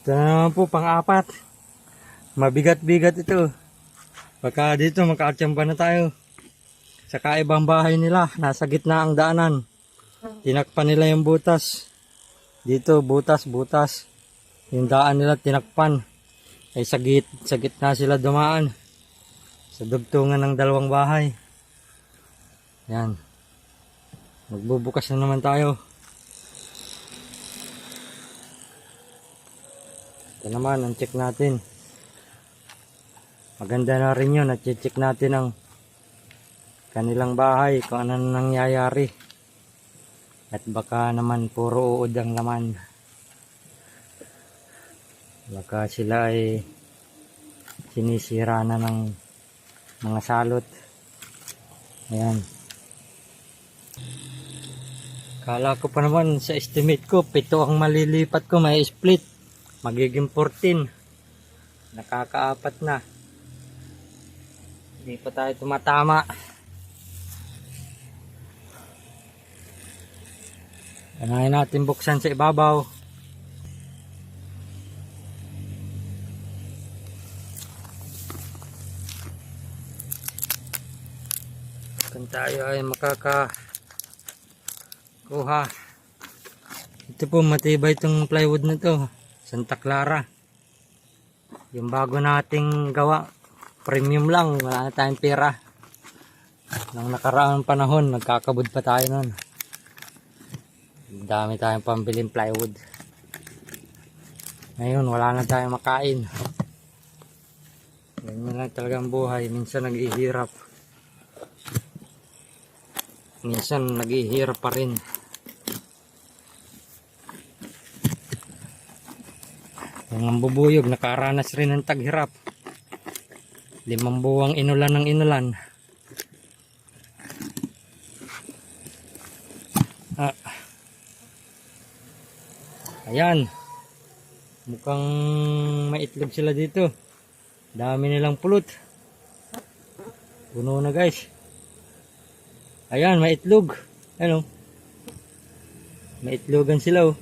Ito na naman po, pang-apat. Mabigat-bigat ito. Baka dito makaatyamba na tayo. Sa kaibang bahay nila, nasa gitna ang daanan. Tinakpan nila yung butas. Dito, butas. Yung daan nila tinakpan. Ay sa gitna sila dumaan. Sa dugtungan ng dalawang bahay. Yan. Magbubukas na naman tayo. Ito naman, ang check natin. Maganda na rin yun. At-check natin ang kanilang bahay. Kung ano nangyayari. At baka naman puro uod ang laman. Baka sila ay sinisira na ng mga salot. Ayan. Kala ko pa naman sa estimate ko, 7 ang malilipat ko, may split. Magiging 14. Nakakaapat na. Hindi pa tayo tumatama. Ganahin natin buksan sa ibabaw. Kung tayo ay makakakuha. Ito po, matibay itong plywood na ito. Santa Clara. Yung bago nating gawa. Premium lang. Wala na tayong pera. Nang nakaraang panahon, nagkakabud pa tayo nun. Dami tayong pambiling plywood. Ngayon, wala na tayong makain. Ganyan lang talagang buhay. Minsan naghihirap. Minsan naghihirap pa rin. Yung mambubuyog, nakaranas rin ng taghirap. 5 buwang inulan ng inulan. Ayan. Mukhang maitlog sila dito. Dami nilang pulot. Puno na guys. Ayan, maitlog. Ano? Maitlogan sila oh.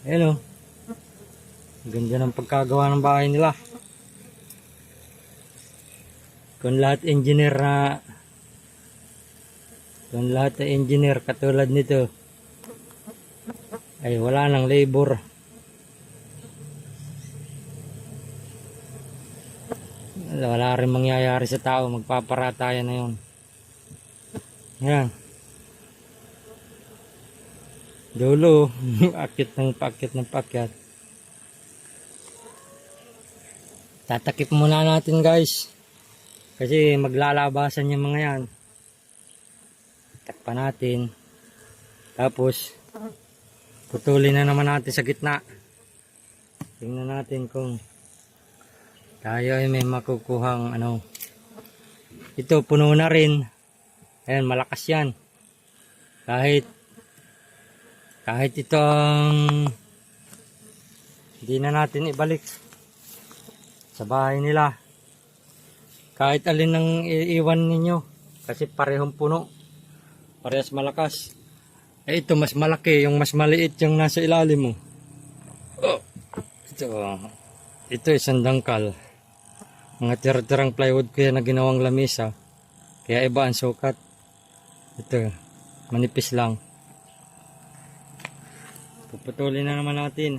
Ayan o. Ganda ng pagkagawa ng bahay nila. Kung lahat engineer katulad nito, ay wala nang labor. Wala rin mangyayari sa tao. Magpaparatayan na yun. Ayan. Dulo, akit ng pakyat. Tatakip muna natin guys. Kasi maglalabasan yung mga yan. Takpan natin. Tapos, putulin na naman natin sa gitna. Tingnan natin kung tayo ay may makukuhang ano. Ito, puno na rin. Ayan, malakas yan. Kahit itong hindi na natin ibalik sa bahay nila. Kahit alin ang iiwan ninyo. Kasi parehong puno. Parehas malakas. Eh ito mas malaki. Yung mas maliit yung nasa ilalim mo. Oh. Ito isang dangkal. Mga tira-tirang plywood ko yan na ginawang lamisa. Kaya iba ang sukat. Ito. Manipis lang. Puputulin na naman natin.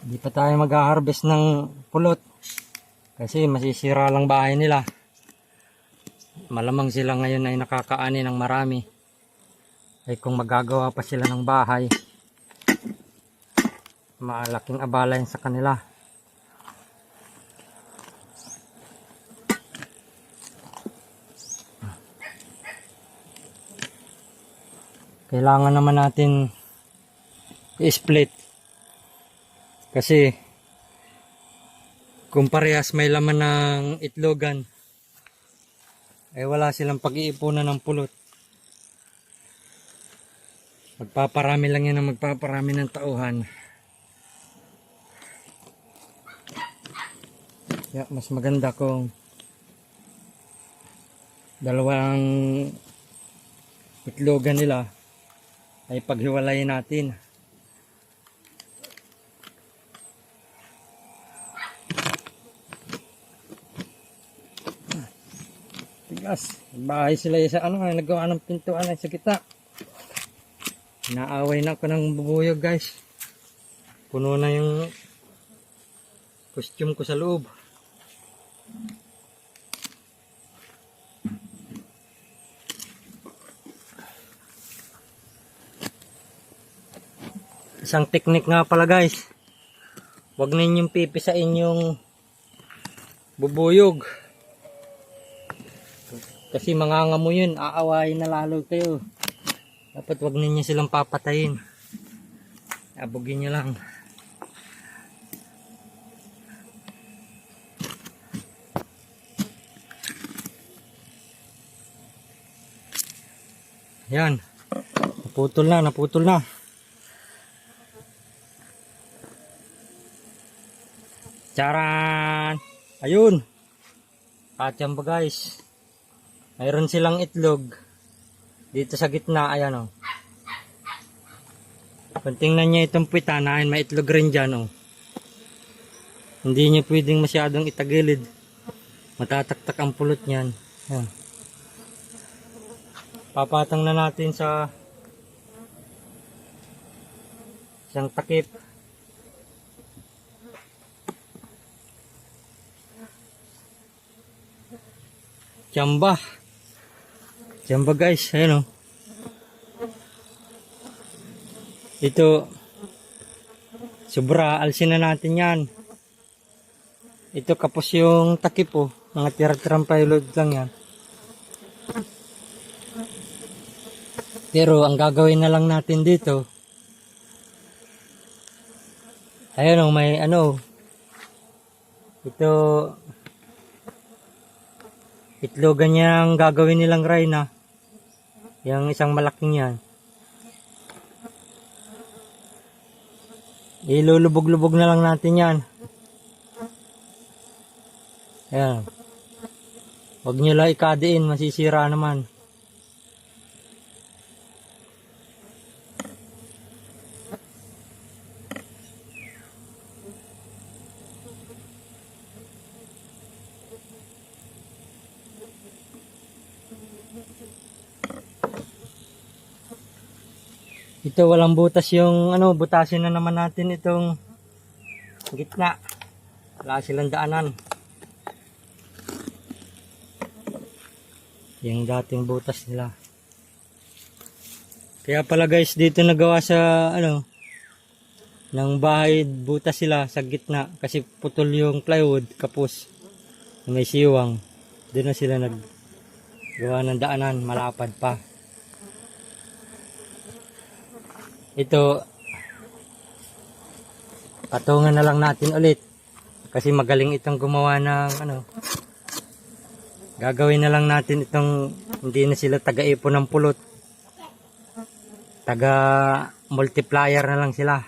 Hindi pa tayo mag-harvest ng pulot. Kasi masisira lang bahay nila. Malamang sila ngayon ay nakakaani ng marami. Ay kung magagawa pa sila ng bahay, malaking abala yun sa kanila. Kailangan naman natin i-split. Kasi kung parehas may laman ng itlogan, ay wala silang pag-iipunan ng pulot. Magpaparami lang yan ng magpaparami ng tauhan. Kaya mas maganda kung dalawang itlogan nila ay paghiwalayin natin. Tigas. Bahay sila sa ano, nagawa ng pintuan ay sa kita. Naaway na ako ng bubuyog guys. Puno na yung costume ko sa loob. Isang teknik nga pala guys. Huwag ninyong pipisain yung bubuyog. Kasi mangangamo yun, aawayin na lalo kayo. Dapat wag ninyo silang papatayin. Abugin nyo lang. Yan. Naputol na, naputol na. Charan! Ayun! Katsamba guys. Mayroon silang itlog. Dito sa gitna, ayan o. Kung tingnan nyo itong pitanahin, may itlog rin dyan o. Hindi nyo pwedeng masyadong itagilid. Matataktak ang pulot nyan. Ayan. Papatang na natin sa isang takip. Tsamba. Tsamba guys, ayan o. Ito, sobra, alsin na natin yan. Ito kapos yung takip o. Mga tira-tirang payload lang yan. Pero ang gagawin na lang natin dito, ayan o, may ano, ito, itlogan niya ang gagawin nilang rhino. Yung isang malaking yan. Ilulubog-lubog na lang natin yan. Ayan. Huwag nyo lang ikadiin, masisira naman. Ito walang butas yung ano, butasin na naman natin itong gitna. Wala silang daanan. Yung dating butas nila. Kaya pala guys, dito nagawa sa ano ng bahay, butas sila sa gitna kasi putol yung plywood, kapos. May siwang. Doon na sila naggawa ng daanan, malapad pa. Ito, patungan na lang natin ulit kasi magaling itong gumawa ng ano. Gagawin na lang natin itong hindi na sila taga-ipon ng pulot, taga multiplier na lang sila.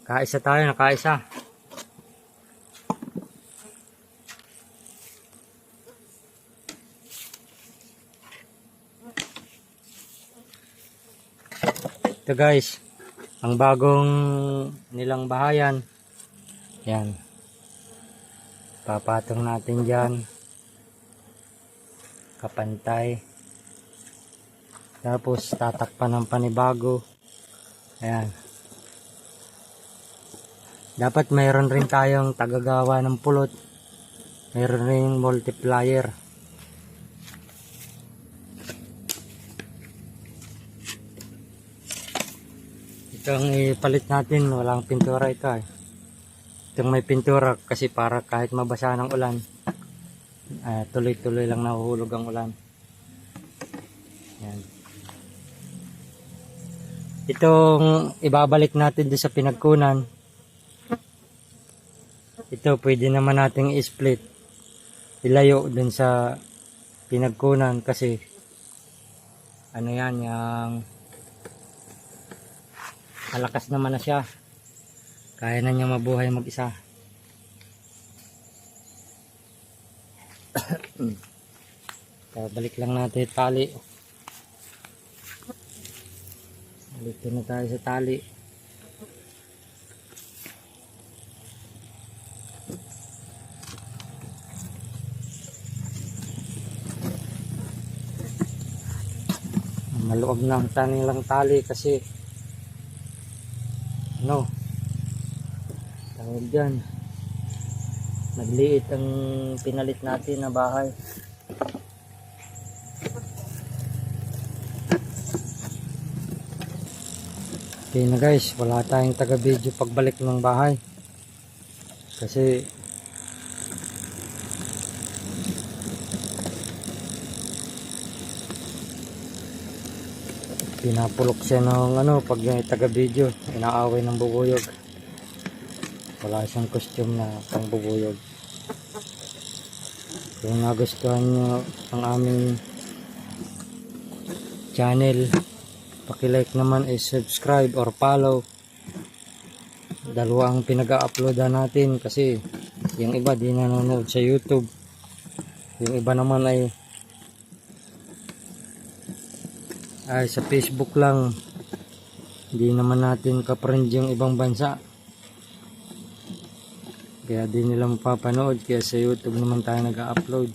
Kaisa tayo, nakaisa. Ito guys, ang bagong nilang bahayan. Yan. Papatong natin dyan. Kapantay. Tapos tatakpan ng panibago. Ayan. Dapat mayroon rin tayong tagagawa ng pulot. Mayroon rin multiplier. Itong ipalit natin, walang pintura ito eh. Itong may pintura kasi para kahit mabasa ng ulan, tuloy-tuloy lang nahuhulog ang ulan. Yan. Itong ibabalik natin doon sa pinagkunan. Ito pwede naman nating i-split. Ilayo dun sa pinagkunan kasi ano yan, yung malakas naman na siya, kaya na niya mabuhay mag-isa. Balik lang natin yung tali. Dito na tayo sa tali. Maluwag na ang tanilang tali kasi tawag dyan, nagliit ang pinalit natin na bahay. Okay na guys, wala tayong taga-video pagbalik ng bahay kasi pinapulok siya ng pag yung taga-video, inaaway ng bubuyog. Wala siyang costume na pang bubuyog. Kung nagustuhan nyo ang aming channel, paki-like naman, subscribe or follow. Dalawa ang pinag-a-uploadan natin kasi yung iba di nanonood sa YouTube, yung iba naman ay sa Facebook lang. Hindi naman natin ka-friend yung ibang bansa, kaya di nila mapapanood, kaya sa YouTube naman tayo nag-upload.